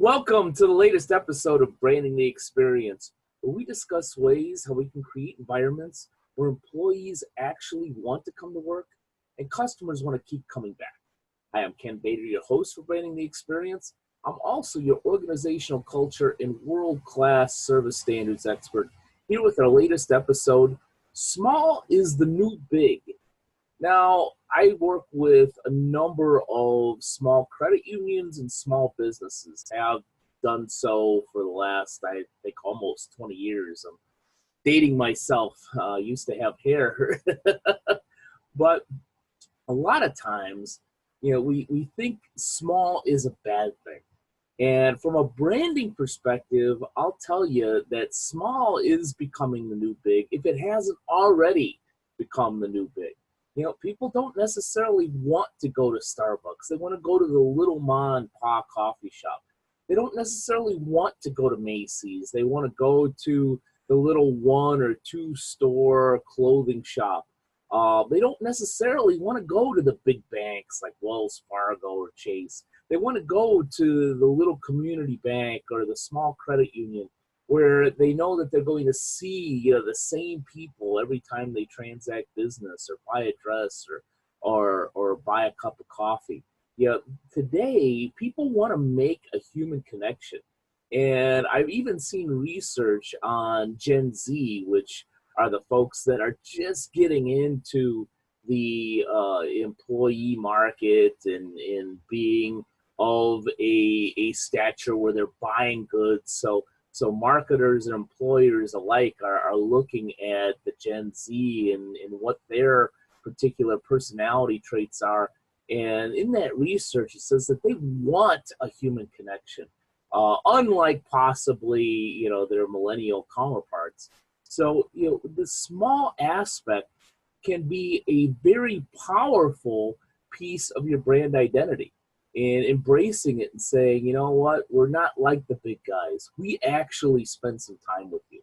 Welcome to the latest episode of Branding the Experience, where we discuss ways how we can create environments where employees actually want to come to work and customers want to keep coming back. Hi, I'm Ken Bader, your host for Branding the Experience. I'm also your organizational culture and world-class service standards expert, here with our latest episode, Small is the New Big. Now, I work with a number of small credit unions and small businesses, have done so for the last, I think, almost 20 years. I'm dating myself. Used to have hair. But a lot of times, we think small is a bad thing. And from a branding perspective, I'll tell you that small is becoming the new big if it hasn't already become the new big. People don't necessarily want to go to Starbucks. They want to go to the little ma and pa coffee shop. They don't necessarily want to go to Macy's. They want to go to the little one or two store clothing shop. They don't necessarily want to go to the big banks like Wells Fargo or Chase. They want to go to the little community bank or the small credit union where they know that they're going to see the same people every time they transact business or buy a dress or buy a cup of coffee. Today people want to make a human connection. And I've even seen research on Gen Z, which are the folks that are just getting into the employee market and being of a stature where they're buying goods. So marketers and employers alike are looking at the Gen Z and what their particular personality traits are. And in that research, it says that they want a human connection, unlike possibly, their millennial counterparts. So, the small aspect can be a very powerful piece of your brand identity, and embracing it and saying, you know what, we're not like the big guys. We actually spend some time with you.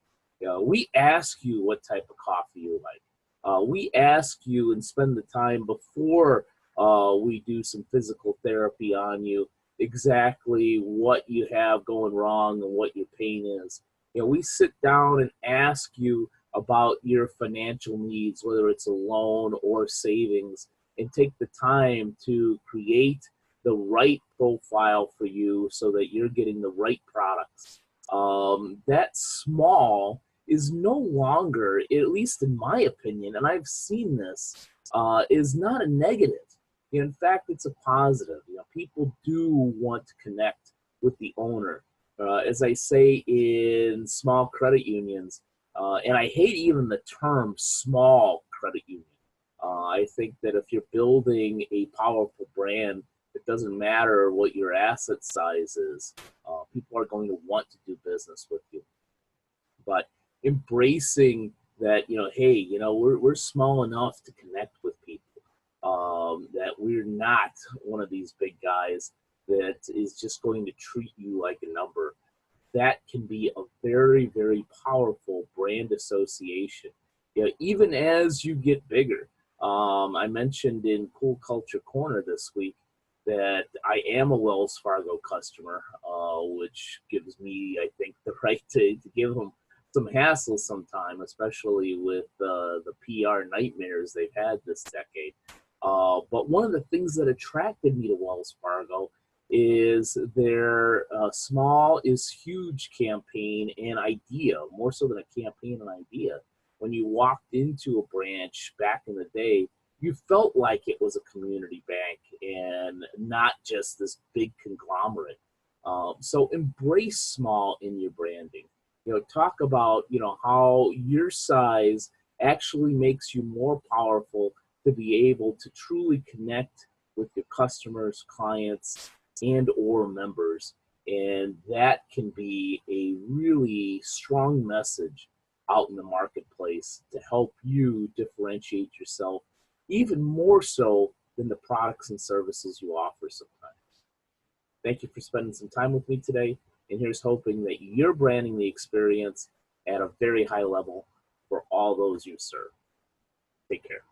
We ask you what type of coffee you like. We ask you and spend the time before we do some physical therapy on you, exactly what you have going wrong and what your pain is. We sit down and ask you about your financial needs, whether it's a loan or savings, and take the time to create the right profile for you so that you're getting the right products. That small is no longer, at least in my opinion, and I've seen this, is not a negative. In fact, it's a positive. People do want to connect with the owner. As I say in small credit unions, and I hate even the term small credit union. I think that if you're building a powerful brand, it doesn't matter what your asset size is. People are going to want to do business with you. But embracing that, hey, we're small enough to connect with people. That we're not one of these big guys that is just going to treat you like a number. That can be a very, very powerful brand association. Even as you get bigger. I mentioned in Cool Culture Corner this week that I am a Wells Fargo customer, which gives me, I think, the right to give them some hassle sometime, especially with the PR nightmares they've had this decade. But one of the things that attracted me to Wells Fargo is their small is huge campaign and idea, more so than a campaign and idea. When you walked into a branch back in the day, you felt like it was a community bank and not just this big conglomerate. So embrace small in your branding. Talk about, how your size actually makes you more powerful to be able to truly connect with your customers, clients, and or members. And that can be a really strong message out in the marketplace to help you differentiate yourself even more so than the products and services you offer sometimes. Thank you for spending some time with me today, and here's hoping that you're branding the experience at a very high level for all those you serve. Take care.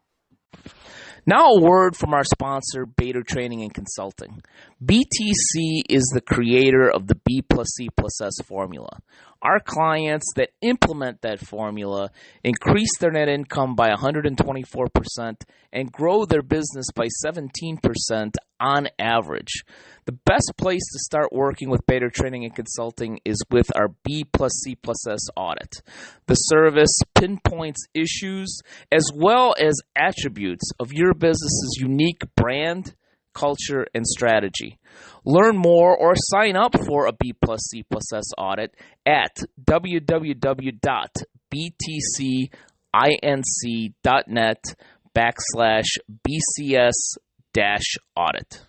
Now a word from our sponsor, Bader Training and Consulting. BTC is the creator of the B plus C plus S formula. Our clients that implement that formula increase their net income by 124% and grow their business by 17% on average. The best place to start working with Bader Training and Consulting is with our B plus C plus S audit. The service pinpoints issues as well as attributes of your business's unique brand, culture, and strategy. Learn more or sign up for a B plus C plus S audit at www.btcinc.net/BCS-audit.